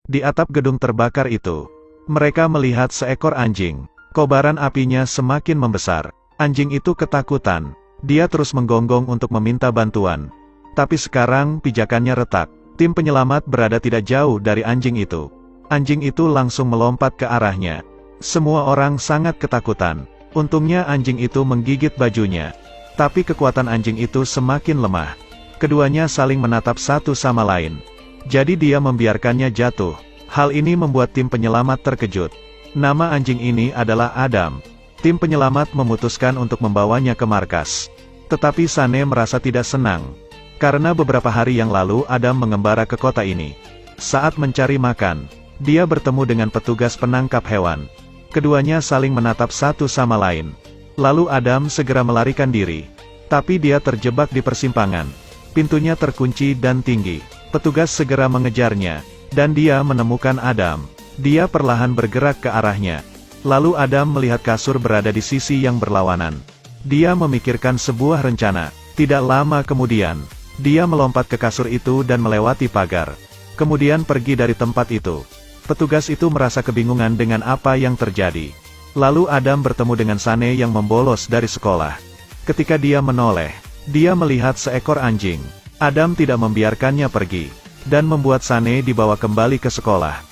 Di atap gedung terbakar itu, mereka melihat seekor anjing. Kobaran apinya semakin membesar. Anjing itu ketakutan. Dia terus menggonggong untuk meminta bantuan. Tapi sekarang pijakannya retak. Tim penyelamat berada tidak jauh dari anjing itu. Anjing itu langsung melompat ke arahnya. Semua orang sangat ketakutan. Untungnya anjing itu menggigit bajunya. Tapi kekuatan anjing itu semakin lemah. Keduanya saling menatap satu sama lain. Jadi dia membiarkannya jatuh. Hal ini membuat tim penyelamat terkejut. Nama anjing ini adalah Adam. Tim penyelamat memutuskan untuk membawanya ke markas. Tetapi Sane merasa tidak senang. Karena beberapa hari yang lalu Adam mengembara ke kota ini. Saat mencari makan, dia bertemu dengan petugas penangkap hewan. Keduanya saling menatap satu sama lain. Lalu Adam segera melarikan diri. Tapi dia terjebak di persimpangan. Pintunya terkunci dan tinggi. Petugas segera mengejarnya. Dan dia menemukan Adam. Dia perlahan bergerak ke arahnya. Lalu Adam melihat kasur berada di sisi yang berlawanan. Dia memikirkan sebuah rencana. Tidak lama kemudian, dia melompat ke kasur itu dan melewati pagar. Kemudian pergi dari tempat itu. Petugas itu merasa kebingungan dengan apa yang terjadi. Lalu Adam bertemu dengan Sane yang membolos dari sekolah. Ketika dia menoleh, dia melihat seekor anjing. Adam tidak membiarkannya pergi, dan membuat Sane dibawa kembali ke sekolah.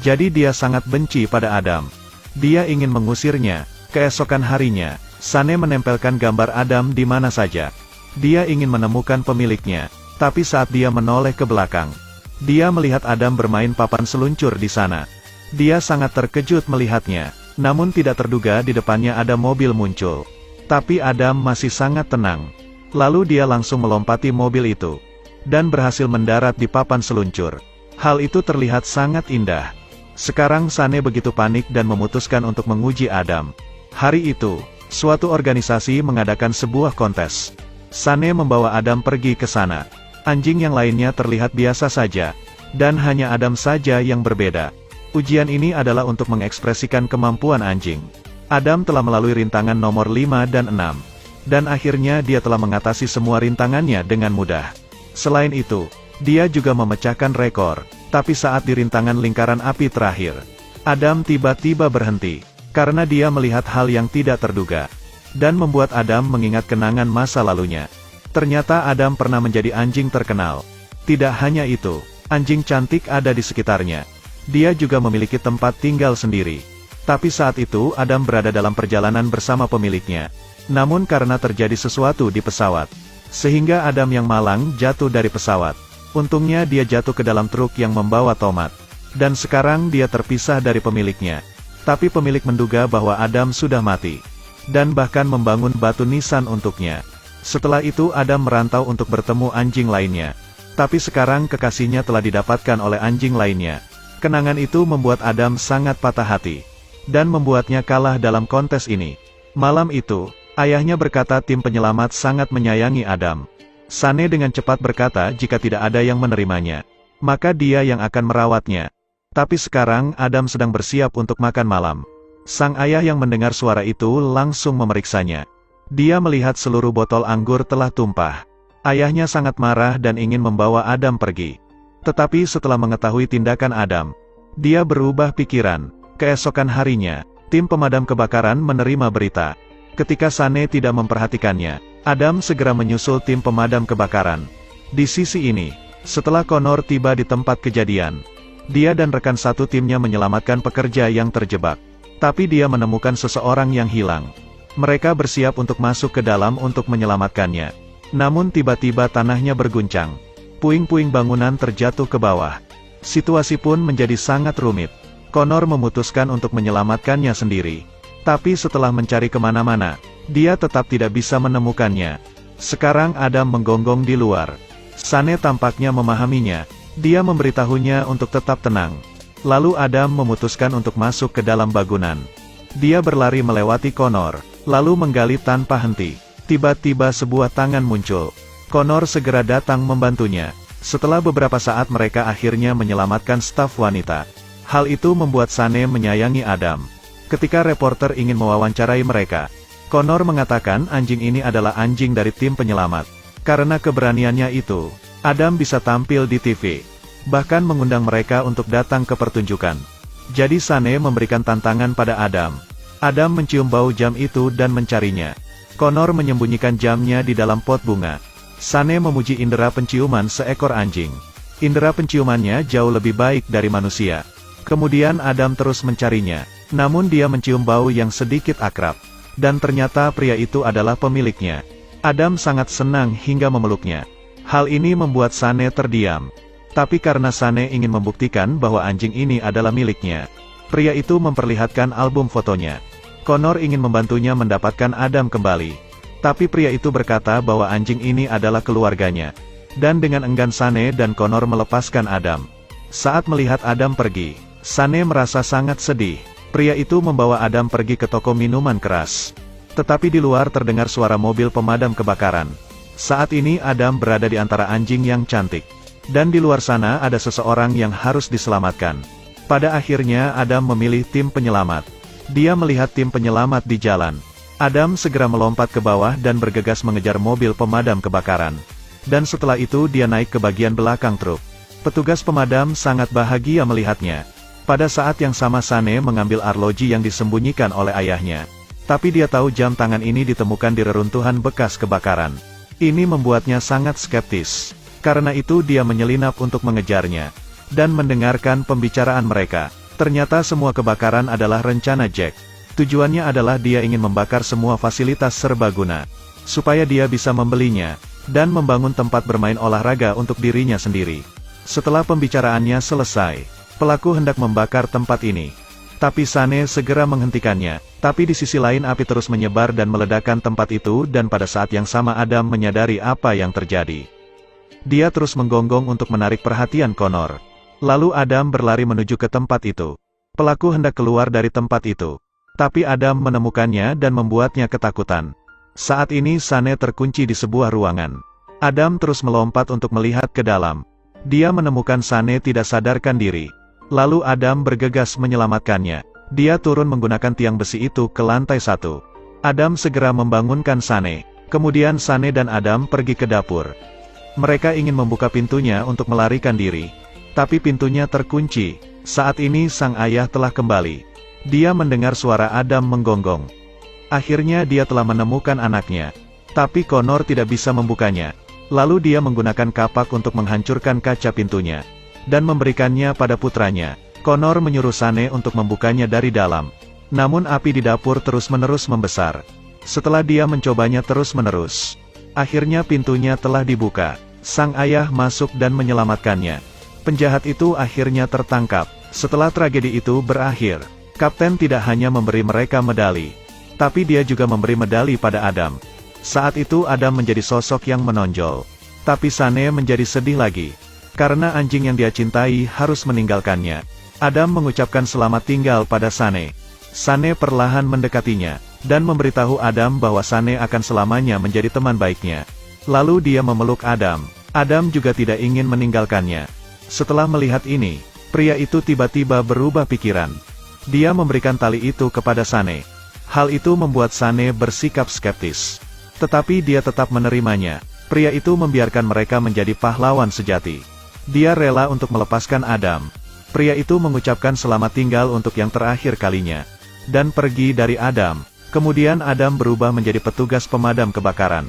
Jadi dia sangat benci pada Adam. Dia ingin mengusirnya. Keesokan harinya, Sane menempelkan gambar Adam di mana saja. Dia ingin menemukan pemiliknya. Tapi saat dia menoleh ke belakang, dia melihat Adam bermain papan seluncur di sana. Dia sangat terkejut melihatnya. Namun tidak terduga di depannya ada mobil muncul. Tapi Adam masih sangat tenang. Lalu dia langsung melompati mobil itu. Dan berhasil mendarat di papan seluncur. Hal itu terlihat sangat indah. Sekarang Sane begitu panik dan memutuskan untuk menguji Adam. Hari itu, suatu organisasi mengadakan sebuah kontes. Sane membawa Adam pergi ke sana. Anjing yang lainnya terlihat biasa saja. Dan hanya Adam saja yang berbeda. Ujian ini adalah untuk mengekspresikan kemampuan anjing. Adam telah melalui rintangan nomor 5 dan 6. Dan akhirnya dia telah mengatasi semua rintangannya dengan mudah. Selain itu, dia juga memecahkan rekor. Tapi saat di rintangan lingkaran api terakhir, Adam tiba-tiba berhenti. Karena dia melihat hal yang tidak terduga. Dan membuat Adam mengingat kenangan masa lalunya. Ternyata Adam pernah menjadi anjing terkenal. Tidak hanya itu, anjing cantik ada di sekitarnya. Dia juga memiliki tempat tinggal sendiri. Tapi saat itu Adam berada dalam perjalanan bersama pemiliknya. Namun karena terjadi sesuatu di pesawat, sehingga Adam yang malang jatuh dari pesawat. Untungnya dia jatuh ke dalam truk yang membawa tomat. Dan sekarang dia terpisah dari pemiliknya. Tapi pemilik menduga bahwa Adam sudah mati. Dan bahkan membangun batu nisan untuknya. Setelah itu Adam merantau untuk bertemu anjing lainnya. Tapi sekarang kekasihnya telah didapatkan oleh anjing lainnya. Kenangan itu membuat Adam sangat patah hati. Dan membuatnya kalah dalam kontes ini. Malam itu, ayahnya berkata tim penyelamat sangat menyayangi Adam. Sane dengan cepat berkata jika tidak ada yang menerimanya, maka dia yang akan merawatnya. Tapi sekarang Adam sedang bersiap untuk makan malam. Sang ayah yang mendengar suara itu langsung memeriksanya. Dia melihat seluruh botol anggur telah tumpah. Ayahnya sangat marah dan ingin membawa Adam pergi. Tetapi setelah mengetahui tindakan Adam, dia berubah pikiran. Keesokan harinya, tim pemadam kebakaran menerima berita. Ketika Sane tidak memperhatikannya, Adam segera menyusul tim pemadam kebakaran. Di sisi ini, setelah Connor tiba di tempat kejadian, dia dan rekan satu timnya menyelamatkan pekerja yang terjebak. Tapi dia menemukan seseorang yang hilang. Mereka bersiap untuk masuk ke dalam untuk menyelamatkannya. Namun tiba-tiba tanahnya berguncang. Puing-puing bangunan terjatuh ke bawah. Situasi pun menjadi sangat rumit. Connor memutuskan untuk menyelamatkannya sendiri. Tapi setelah mencari kemana-mana, dia tetap tidak bisa menemukannya. Sekarang Adam menggonggong di luar. Sane tampaknya memahaminya. Dia memberitahunya untuk tetap tenang. Lalu Adam memutuskan untuk masuk ke dalam bangunan. Dia berlari melewati Connor, lalu menggali tanpa henti. Tiba-tiba sebuah tangan muncul. Connor segera datang membantunya. Setelah beberapa saat mereka akhirnya menyelamatkan staf wanita. Hal itu membuat Sane menyayangi Adam. Ketika reporter ingin mewawancarai mereka, Connor mengatakan anjing ini adalah anjing dari tim penyelamat. Karena keberaniannya itu, Adam bisa tampil di TV. bahkan mengundang mereka untuk datang ke pertunjukan. Jadi Sane memberikan tantangan pada Adam. Adam mencium bau jam itu dan mencarinya. Connor menyembunyikan jamnya di dalam pot bunga. Sane memuji indera penciuman seekor anjing. Indera penciumannya jauh lebih baik dari manusia. Kemudian Adam terus mencarinya, namun dia mencium bau yang sedikit akrab. Dan ternyata pria itu adalah pemiliknya. Adam sangat senang hingga memeluknya. Hal ini membuat Sane terdiam. Tapi karena Sane ingin membuktikan bahwa anjing ini adalah miliknya, pria itu memperlihatkan album fotonya. Connor ingin membantunya mendapatkan Adam kembali. Tapi pria itu berkata bahwa anjing ini adalah keluarganya. Dan dengan enggan Sane dan Connor melepaskan Adam. Saat melihat Adam pergi, Sane merasa sangat sedih. Pria itu membawa Adam pergi ke toko minuman keras. Tetapi di luar terdengar suara mobil pemadam kebakaran. Saat ini Adam berada di antara anjing yang cantik. Dan di luar sana ada seseorang yang harus diselamatkan. Pada akhirnya Adam memilih tim penyelamat. Dia melihat tim penyelamat di jalan. Adam segera melompat ke bawah dan bergegas mengejar mobil pemadam kebakaran. Dan setelah itu dia naik ke bagian belakang truk. Petugas pemadam sangat bahagia melihatnya. Pada saat yang sama Sane mengambil arloji yang disembunyikan oleh ayahnya. Tapi dia tahu jam tangan ini ditemukan di reruntuhan bekas kebakaran. Ini membuatnya sangat skeptis. Karena itu dia menyelinap untuk mengejarnya. Dan mendengarkan pembicaraan mereka. Ternyata semua kebakaran adalah rencana Jack. Tujuannya adalah dia ingin membakar semua fasilitas serbaguna. Supaya dia bisa membelinya. Dan membangun tempat bermain olahraga untuk dirinya sendiri. Setelah pembicaraannya selesai, pelaku hendak membakar tempat ini. Tapi Sane segera menghentikannya. Tapi di sisi lain api terus menyebar dan meledakkan tempat itu dan pada saat yang sama Adam menyadari apa yang terjadi. Dia terus menggonggong untuk menarik perhatian Connor. Lalu Adam berlari menuju ke tempat itu. Pelaku hendak keluar dari tempat itu. Tapi Adam menemukannya dan membuatnya ketakutan. Saat ini Sane terkunci di sebuah ruangan. Adam terus melompat untuk melihat ke dalam. Dia menemukan Sane tidak sadarkan diri. Lalu Adam bergegas menyelamatkannya. Dia turun menggunakan tiang besi itu ke lantai 1. Adam segera membangunkan Sane. Kemudian Sane dan Adam pergi ke dapur. Mereka ingin membuka pintunya untuk melarikan diri. Tapi pintunya terkunci. Saat ini sang ayah telah kembali. Dia mendengar suara Adam menggonggong. Akhirnya dia telah menemukan anaknya. Tapi Connor tidak bisa membukanya. Lalu dia menggunakan kapak untuk menghancurkan kaca pintunya. Dan memberikannya pada putranya. Connor menyuruh Sane untuk membukanya dari dalam. Namun api di dapur terus-menerus membesar. Setelah dia mencobanya terus-menerus, akhirnya pintunya telah dibuka. Sang ayah masuk dan menyelamatkannya. Penjahat itu akhirnya tertangkap. Setelah tragedi itu berakhir, Kapten tidak hanya memberi mereka medali, tapi dia juga memberi medali pada Adam. Saat itu Adam menjadi sosok yang menonjol. Tapi Sane menjadi sedih lagi. Karena anjing yang dia cintai harus meninggalkannya. Adam mengucapkan selamat tinggal pada Sane. Sane perlahan mendekatinya, dan memberitahu Adam bahwa Sane akan selamanya menjadi teman baiknya. Lalu dia memeluk Adam. Adam juga tidak ingin meninggalkannya. Setelah melihat ini, pria itu tiba-tiba berubah pikiran. Dia memberikan tali itu kepada Sane. Hal itu membuat Sane bersikap skeptis. Tetapi dia tetap menerimanya. Pria itu membiarkan mereka menjadi pahlawan sejati. Dia rela untuk melepaskan Adam. Pria itu mengucapkan selamat tinggal untuk yang terakhir kalinya. Dan pergi dari Adam. Kemudian Adam berubah menjadi petugas pemadam kebakaran.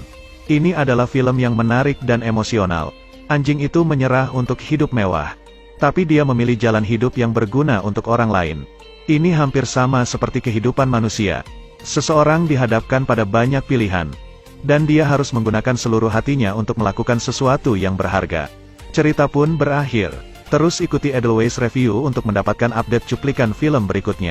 Ini adalah film yang menarik dan emosional. Anjing itu menyerah untuk hidup mewah. Tapi dia memilih jalan hidup yang berguna untuk orang lain. Ini hampir sama seperti kehidupan manusia. Seseorang dihadapkan pada banyak pilihan. Dan dia harus menggunakan seluruh hatinya untuk melakukan sesuatu yang berharga. Cerita pun berakhir. Terus ikuti Edelweiss Review untuk mendapatkan update cuplikan film berikutnya.